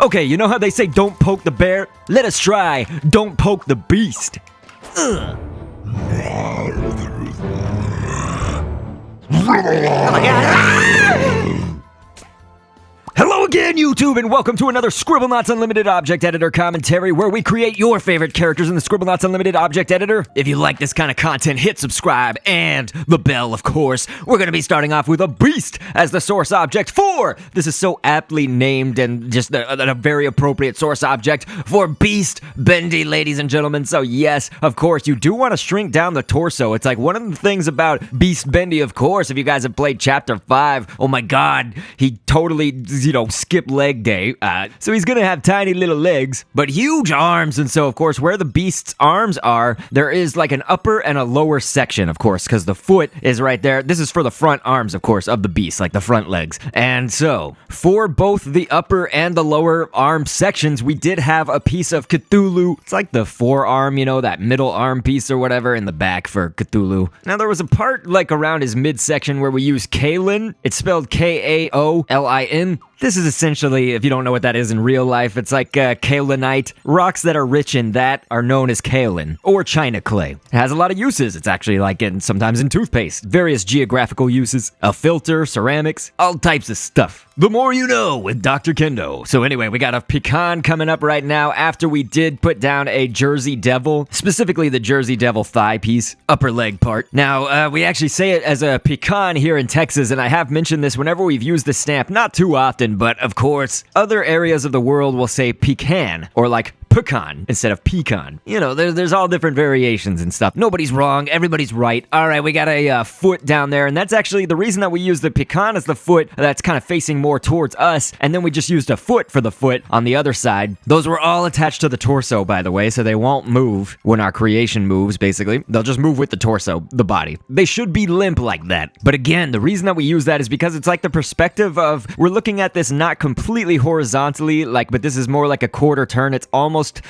Okay, you know how they say don't poke the bear? Let us try don't poke the beast. Ugh. Oh my god! Hello again, YouTube, and welcome to another Scribblenauts Unlimited Object Editor commentary where we create your favorite characters in the Scribblenauts Unlimited Object Editor. If you like this kind of content, hit subscribe and the bell, of course. We're going to be starting off with a beast as the source object for, this is so aptly named and just a very appropriate source object for Beast Bendy, ladies and gentlemen. So yes, of course, you do want to shrink down the torso. It's like one of the things about Beast Bendy, of course, if you guys have played Chapter 5, oh my god, he totally, skip leg day. So he's gonna have tiny little legs, but huge arms. And so, of course, where the beast's arms are, there is like an upper and a lower section, of course, because the foot is right there. This is for the front arms, of course, of the beast, like the front legs. And so, for both the upper and the lower arm sections, we did have a piece of Cthulhu. It's like the forearm, that middle arm piece or whatever in the back for Cthulhu. Now, there was a part like around his midsection where we use Kaolin. It's spelled Kaolin. This is essentially, if you don't know what that is in real life, it's like kaolinite. Rocks that are rich in that are known as kaolin, or china clay. It has a lot of uses. It's actually like sometimes in toothpaste. Various geographical uses. A filter, ceramics, all types of stuff. The more you know with Dr. Kendo. So anyway, we got a pecan coming up right now after we did put down a Jersey Devil, specifically the Jersey Devil thigh piece, upper leg part. Now, we actually say it as a pecan here in Texas, and I have mentioned this whenever we've used this stamp, not too often, but of course, other areas of the world will say pecan, or like pecan instead of pecan. There's all different variations and stuff. Nobody's wrong, everybody's right. All right, we got a foot down there, and that's actually the reason that we use the pecan as the foot that's kind of facing more towards us, and then we just used a foot for the foot on the other side. Those were all attached to the torso, by the way, so they won't move when our creation moves, basically. They'll just move with the torso, the body. They should be limp like that. But again, the reason that we use that is because it's like the perspective of, we're looking at this not completely horizontally, but this is more like a quarter turn. It's almost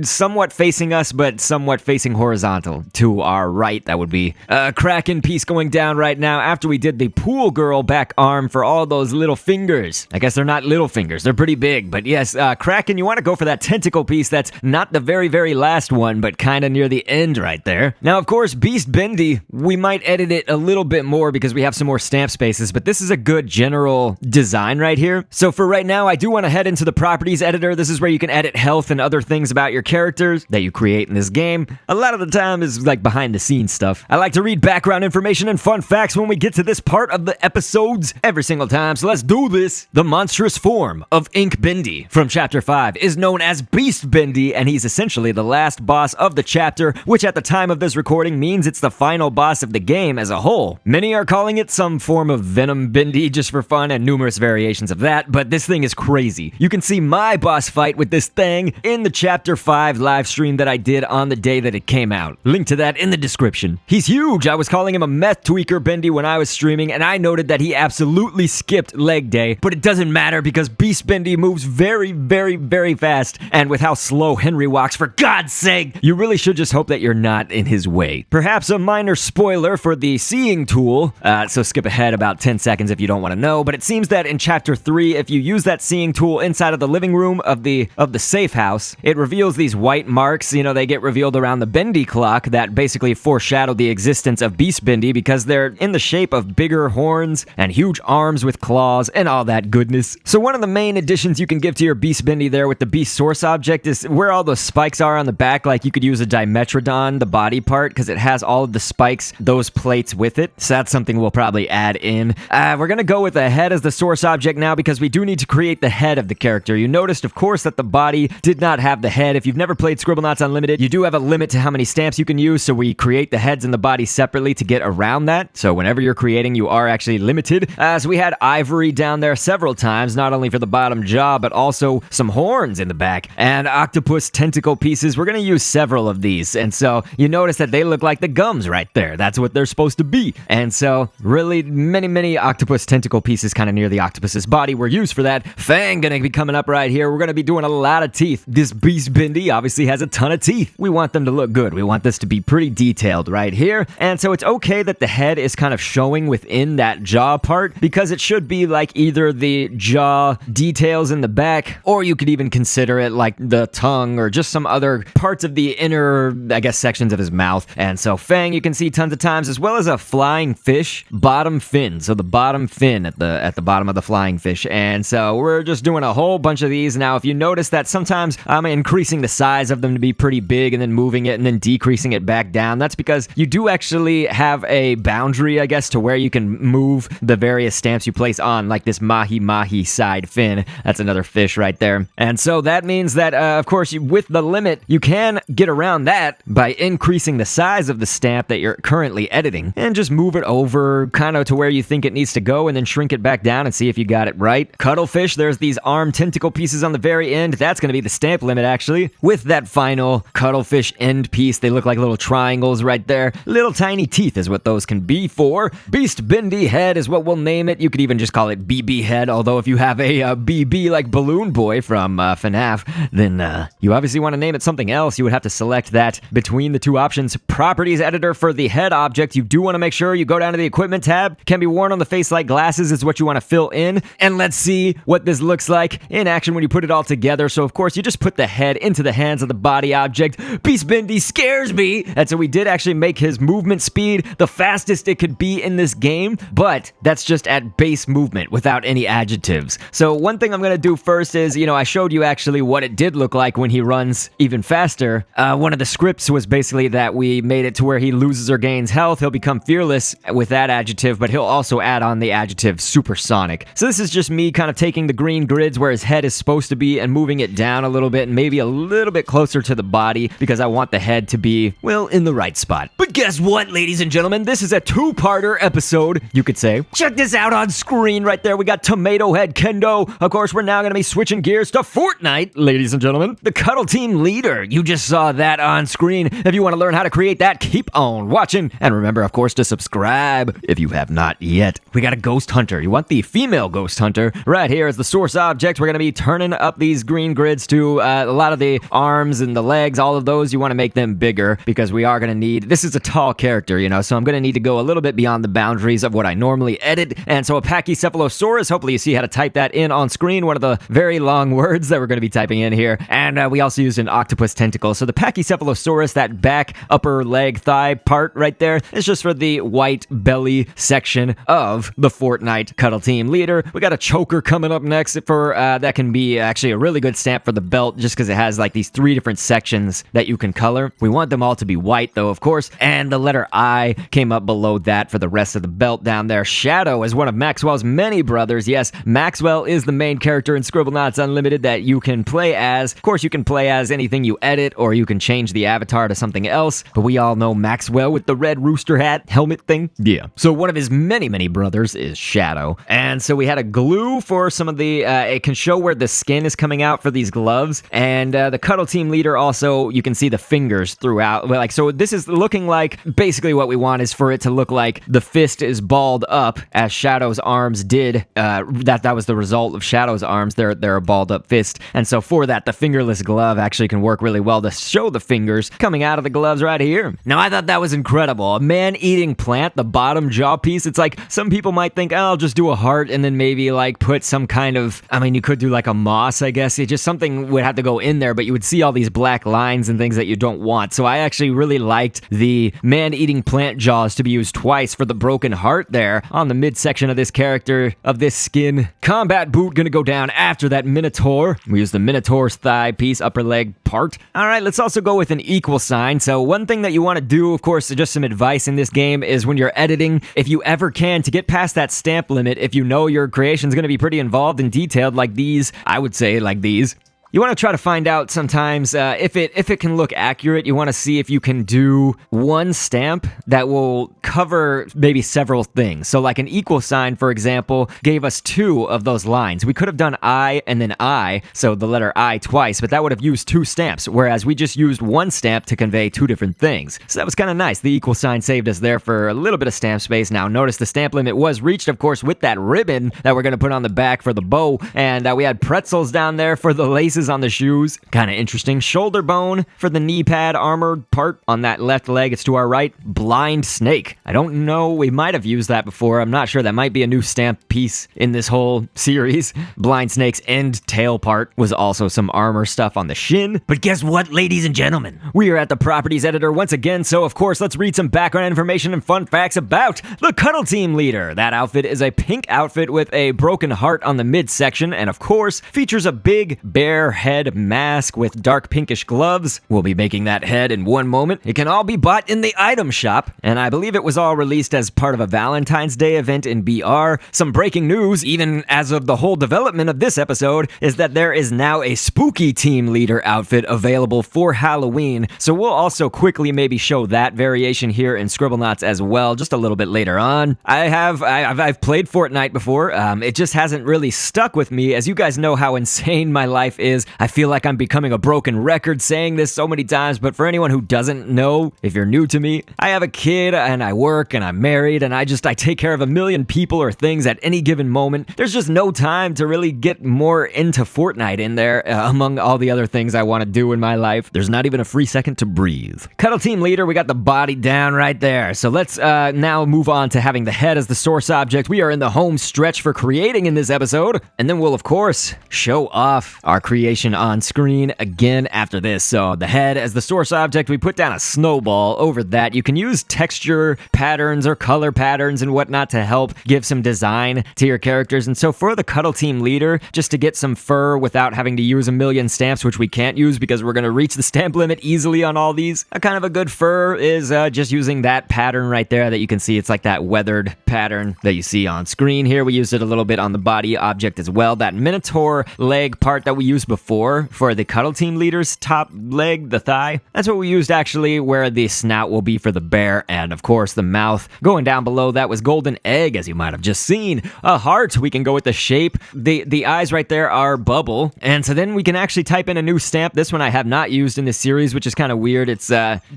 somewhat facing us, but somewhat facing horizontal to our right. That would be a Kraken piece going down right now after we did the pool girl back arm for all those little fingers. I guess they're not little fingers, they're pretty big, but yes, Kraken, you want to go for that tentacle piece that's not the very, very last one, but kind of near the end right there. Now, of course, Beast Bendy, we might edit it a little bit more because we have some more stamp spaces, but this is a good general design right here. So for right now, I do want to head into the properties editor. This is where you can edit health and other things about your characters that you create in this game. A lot of the time is like behind the scenes stuff. I like to read background information and fun facts when we get to this part of the episodes every single time, so let's do this. The monstrous form of Ink Bendy from Chapter 5 is known as Beast Bendy, and he's essentially the last boss of the chapter, which at the time of this recording means it's the final boss of the game as a whole. Many are calling it some form of Venom Bendy just for fun, and numerous variations of that, but this thing is crazy. You can see my boss fight with this thing in the Chapter 5 live stream that I did on the day that it came out. Link to that in the description. He's huge. I was calling him a meth tweaker Bendy when I was streaming, and I noted that he absolutely skipped leg day, but it doesn't matter because Beast Bendy moves very, very, very fast, and with how slow Henry walks, for God's sake, you really should just hope that you're not in his way. Perhaps a minor spoiler for the seeing tool, so skip ahead about 10 seconds if you don't want to know, but it seems that in Chapter 3, if you use that seeing tool inside of the living room of the safe house, it reveals these white marks. They get revealed around the Bendy clock that basically foreshadow the existence of Beast Bendy because they're in the shape of bigger horns and huge arms with claws and all that goodness. So one of the main additions you can give to your Beast Bendy there with the Beast source object is where all the spikes are on the back. Like you could use a Dimetrodon, the body part, because it has all of the spikes, those plates with it. So that's something we'll probably add in. We're gonna go with the head as the source object now because we do need to create the head of the character. You noticed, of course, that the body did not have the head. If you've never played Scribblenauts Unlimited, you do have a limit to how many stamps you can use, so we create the heads and the body separately to get around that. So whenever you're creating, you are actually limited. So we had ivory down there several times, not only for the bottom jaw, but also some horns in the back. And octopus tentacle pieces, we're going to use several of these. And so you notice that they look like the gums right there. That's what they're supposed to be. And so really many octopus tentacle pieces kind of near the octopus's body were used for that. Fang going to be coming up right here. We're going to be doing a lot of teeth This Beast Bendy obviously has a ton of teeth. We want them to look good. We want this to be pretty detailed right here. And so it's okay that the head is kind of showing within that jaw part, because it should be like either the jaw details in the back, or you could even consider it like the tongue or just some other parts of the inner, I guess, sections of his mouth. And so Fang, you can see tons of times, as well as a flying fish bottom fin. So the bottom fin at the bottom of the flying fish. And so we're just doing a whole bunch of these. Now, if you notice that sometimes I'm increasing the size of them to be pretty big and then moving it and then decreasing it back down, that's because you do actually have a boundary, I guess, to where you can move the various stamps you place on, like this mahi side fin. That's another fish right there. And so that means that, of course, with the limit, you can get around that by increasing the size of the stamp that you're currently editing and just move it over kind of to where you think it needs to go and then shrink it back down and see if you got it right. Cuttlefish, there's these arm tentacle pieces on the very end. That's going to be the stamp limit, actually. With that final cuttlefish end piece, they look like little triangles right there. Little tiny teeth is what those can be for. Beast Bendy head is what we'll name it. You could even just call it BB head, although if you have a BB like Balloon Boy from FNAF, then you obviously want to name it something else. You would have to select that between the two options. Properties editor for the head object, you do want to make sure you go down to the equipment tab. Can be worn on the face like glasses is what you want to fill in. And let's see what this looks like in action when you put it all together. So of course you just put the head into the hands of the body object. Beast Bendy scares me. And so we did actually make his movement speed the fastest it could be in this game, but that's just at base movement without any adjectives. So one thing I'm going to do first is, I showed you actually what it did look like when he runs even faster. One of the scripts was basically that we made it to where he loses or gains health. He'll become fearless with that adjective, but he'll also add on the adjective supersonic. So this is just me kind of taking the green grids where his head is supposed to be and moving it down a little bit and maybe a little bit closer to the body because I want the head to be, well, in the right spot. But guess what, ladies and gentlemen? This is a two-parter episode, you could say. Check this out on screen right there. We got Tomato Head Kendo. Of course, we're now going to be switching gears to Fortnite, ladies and gentlemen. The Cuddle Team Leader. You just saw that on screen. If you want to learn how to create that, keep on watching. And remember, of course, to subscribe if you have not yet. We got a Ghost Hunter. You want the female Ghost Hunter right here as the source object. We're going to be turning up these green grids to a lot of the arms and the legs, all of those. You want to make them bigger because we are going to need, this is a tall character, so I'm going to need to go a little bit beyond the boundaries of what I normally edit. And so a Pachycephalosaurus, hopefully you see how to type that in on screen, one of the very long words that we're going to be typing in here. And we also used an octopus tentacle. So the Pachycephalosaurus, that back upper leg thigh part right there, is just for the white belly section of the Fortnite Cuddle Team Leader. We got a choker coming up next for that can be actually a really good stamp for the belt just because it has like these 3 different sections that you can color. We want them all to be white though, of course. And the letter I came up below that for the rest of the belt down there. Shadow is one of Maxwell's many brothers. Yes, Maxwell is the main character in Scribblenauts Unlimited that you can play as. Of course, you can play as anything you edit, or you can change the avatar to something else. But we all know Maxwell with the red rooster hat helmet thing. Yeah. So one of his many brothers is Shadow. And so we had a glue for some of the, it can show where the skin is coming out for these gloves. And the Cuddle Team Leader also, you can see the fingers throughout. Like, so this is looking like, basically what we want is for it to look like the fist is balled up as Shadow's arms did. That was the result of Shadow's arms. They're a balled up fist. And so for that, the fingerless glove actually can work really well to show the fingers coming out of the gloves right here. Now, I thought that was incredible. A man-eating plant, the bottom jaw piece. It's like, some people might think, oh, I'll just do a heart and then maybe like put some kind of, you could do like a moss, I guess. It just something would have to go in there, but you would see all these black lines and things that you don't want. So I actually really liked the man-eating plant jaws to be used twice for the broken heart there on the midsection of this character, of this skin. Combat boot gonna go down after that Minotaur. We use the Minotaur's thigh piece, upper leg part. All right, let's also go with an equal sign. So one thing that you want to do, of course, just some advice in this game is when you're editing, if you ever can, to get past that stamp limit, if you know your creation is going to be pretty involved and detailed like these, I would say like these, you want to try to find out sometimes if it can look accurate. You want to see if you can do one stamp that will cover maybe several things. So like an equal sign, for example, gave us 2 of those lines. We could have done I and then I, so the letter I twice, but that would have used 2 stamps, whereas we just used one stamp to convey 2 different things. So that was kind of nice. The equal sign saved us there for a little bit of stamp space. Now notice the stamp limit was reached, of course, with that ribbon that we're going to put on the back for the bow, and we had pretzels down there for the laces laces on the shoes. Kind of interesting. Shoulder bone for the knee pad armor part on that left leg. It's to our right. Blind snake. I don't know. We might have used that before. I'm not sure. That might be a new stamp piece in this whole series. Blind snake's end tail part was also some armor stuff on the shin. But guess what, ladies and gentlemen? We are at the properties editor once again, so of course let's read some background information and fun facts about the Cuddle Team Leader. That outfit is a pink outfit with a broken heart on the midsection, and of course features a big bear head mask with dark pinkish gloves. We'll be making that head in one moment. It can all be bought in the item shop, and I believe it was all released as part of a Valentine's Day event in BR. Some breaking news, even as of the whole development of this episode, is that there is now a spooky team leader outfit available for Halloween, so we'll also quickly maybe show that variation here in Scribblenauts as well, just a little bit later on. I've played Fortnite before. It just hasn't really stuck with me. As you guys know how insane my life is, I feel like I'm becoming a broken record saying this so many times, but for anyone who doesn't know, if you're new to me, I have a kid and I work and I'm married and I take care of a million people or things at any given moment. There's just no time to really get more into Fortnite in there among all the other things I want to do in my life. There's not even a free second to breathe. Cuddle Team Leader, we got the body down right there. So let's now move on to having the head as the source object. We are in the home stretch for creating in this episode, and then we'll of course show off our creation on screen again after this. So the head as the source object, we put down a snowball over that. You can use texture patterns or color patterns and whatnot to help give some design to your characters. And so for the Cuddle Team Leader, just to get some fur without having to use a million stamps, which we can't use because we're going to reach the stamp limit easily on all these, a kind of a good fur is just using that pattern right there that you can see. It's like that weathered pattern that you see on screen here. We used it a little bit on the body object as well. That Minotaur leg part that we used before for the Cuddle Team Leader's top leg, the thigh, that's what we used actually, where the snout will be for the bear, and of course the mouth going down below that was golden egg, as you might have just seen. A heart, we can go with the shape. The eyes right there are bubble, and so then we can actually type in a new stamp. This one I have not used in this series, which is kind of weird. It's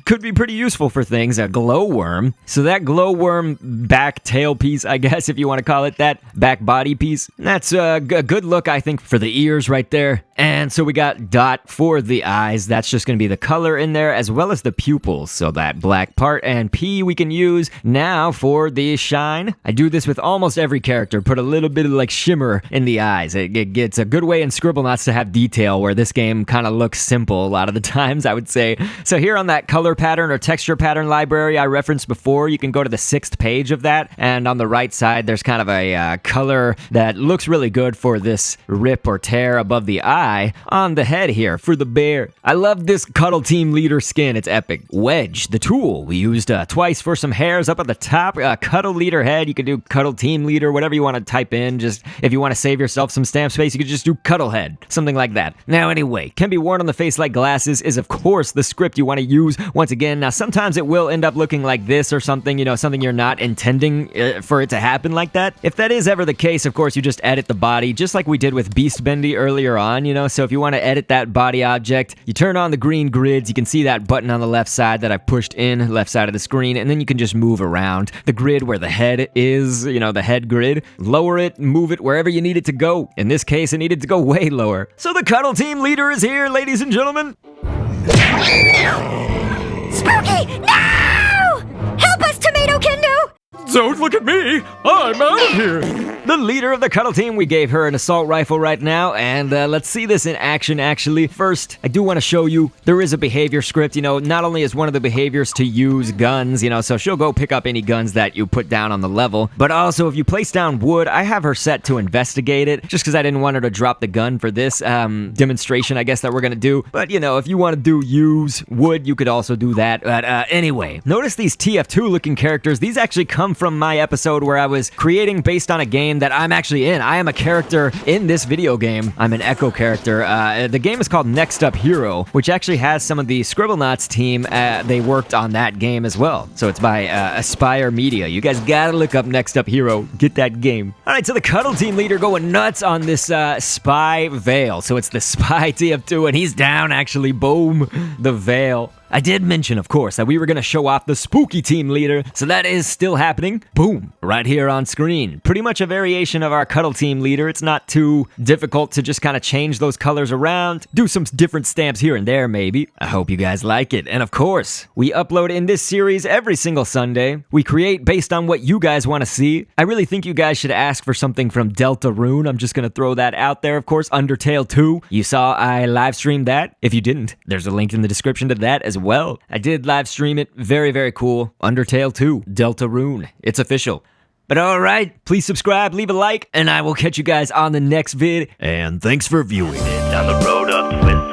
could be pretty useful for things. A glowworm. So that glowworm back tail piece, I guess, if you want to call it that, back body piece, that's a good look, I think, for the ears right there. And so we got dot for the eyes. That's just going to be the color in there, as well as the pupils. So that black part, and P we can use now for the shine. I do this with almost every character. Put a little bit of like shimmer in the eyes. It gets a good way in Scribblenauts to have detail, where this game kind of looks simple a lot of the times, I would say. So here on that color pattern or texture pattern library I referenced before, you can go to the 6th page of that, and on the right side there's kind of a color that looks really good for this rip or tear above the eye on the head here for the bear. I love this Cuddle Team Leader skin. It's epic. Wedge, the tool we used twice for some hairs up at the top. Cuddle Leader head. You can do Cuddle Team Leader, whatever you want to type in. Just if you want to save yourself some stamp space, you could just do Cuddle head, something like that. Now anyway, can be worn on the face like glasses is of course the script you want to use once again. Now sometimes it will end up looking like this or something, something you're not intending for it to happen like that. If that is ever the case, of course you just edit the body, just like we did with Beast Bendy earlier on, so if you want to edit that body object, you turn on the green grids. You can see that button on the left side that I pushed in, left side of the screen, and then you can just move around the grid where the head is, the head grid. Lower it, move it wherever you need it to go. In this case, it needed to go way lower. So the Cuddle Team Leader is here, ladies and gentlemen. Spooky! No! Help us, Tomato Kendo! Don't look at me! I'm out of here! The leader of the Cuddle Team, we gave her an assault rifle right now, and let's see this in action, actually. First, I do want to show you, there is a behavior script. Not only is one of the behaviors to use guns, so she'll go pick up any guns that you put down on the level, but also if you place down wood, I have her set to investigate it, just because I didn't want her to drop the gun for this demonstration, I guess, that we're going to do. But, if you want to use wood, you could also do that. But anyway, notice these TF2 looking characters. These actually come from my episode where I was creating based on a game that I'm actually in. I am a character in this video game. I'm an Echo character. The game is called Next Up Hero, which actually has some of the Scribblenauts team. They worked on that game as well. So it's by Aspire Media. You guys gotta look up Next Up Hero. Get that game. All right, so the Cuddle Team Leader going nuts on this Spy Veil. So it's the Spy TF2, and he's down, actually. Boom. The Veil. I did mention, of course, that we were going to show off the spooky team leader, so that is still happening. Boom, right here on screen. Pretty much a variation of our cuddle team leader. It's not too difficult to just kind of change those colors around, do some different stamps here and there maybe. I hope you guys like it. And of course, we upload in this series every single Sunday. We create based on what you guys want to see. I really think you guys should ask for something from Deltarune. I'm just going to throw that out there, of course. Undertale 2. You saw I live streamed that. If you didn't, there's a link in the description to that as well. I did live stream it. Very, very cool. Undertale 2, Deltarune. It's official. But alright, please subscribe, leave a like, and I will catch you guys on the next vid. And thanks for viewing. Down the road of twist.